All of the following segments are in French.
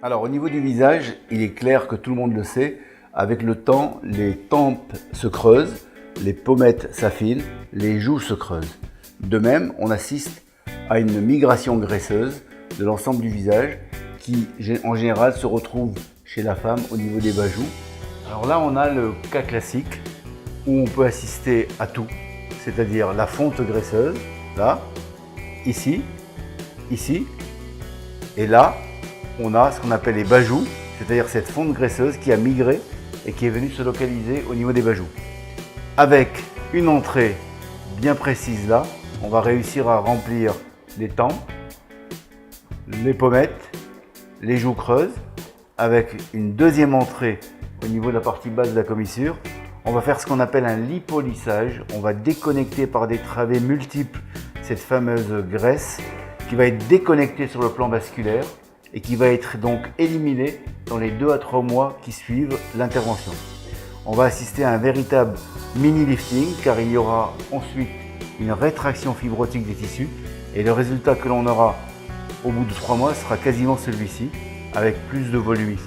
Alors au niveau du visage, il est clair que tout le monde le sait, avec le temps, les tempes se creusent, les pommettes s'affinent, les joues se creusent. De même, on assiste à une migration graisseuse de l'ensemble du visage qui en général se retrouve chez la femme au niveau des bas joues. Alors là, on a le cas classique où on peut assister à tout, c'est-à-dire la fonte graisseuse, là, ici, ici, et là, on a ce qu'on appelle les bas joues, c'est-à-dire cette fonte graisseuse qui a migré et qui est venue se localiser au niveau des bas joues. Avec une entrée bien précise là, on va réussir à remplir les tempes, les pommettes, les joues creuses. Avec une deuxième entrée au niveau de la partie basse de la commissure, on va faire ce qu'on appelle un lipolissage. On va déconnecter par des travées multiples cette fameuse graisse qui va être déconnectée sur le plan vasculaire et qui va être donc éliminée dans les 2 à 3 mois qui suivent l'intervention. On va assister à un véritable mini-lifting car il y aura ensuite une rétraction fibrotique des tissus et le résultat que l'on aura au bout de 3 mois sera quasiment celui-ci avec plus de volume ici.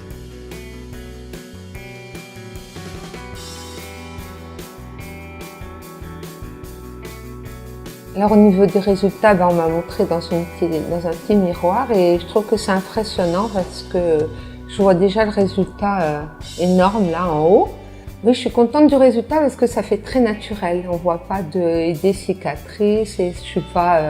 Alors au niveau des résultats, on m'a montré dans un petit miroir et je trouve que c'est impressionnant parce que je vois déjà le résultat énorme là en haut. Oui, je suis contente du résultat parce que ça fait très naturel. On voit pas des cicatrices et je suis pas.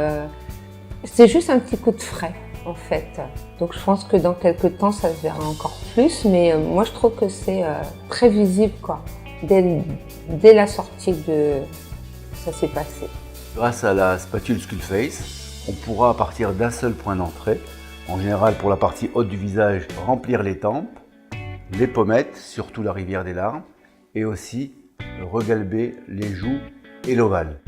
C'est juste un petit coup de frais en fait. Donc je pense que dans quelques temps ça se verra encore plus, mais moi je trouve que c'est très visible quoi. Dès la sortie ça s'est passé. Grâce à la spatule Sculptface, on pourra à partir d'un seul point d'entrée, en général pour la partie haute du visage, remplir les tempes, les pommettes, surtout la rivière des larmes, et aussi regalber les joues et l'ovale.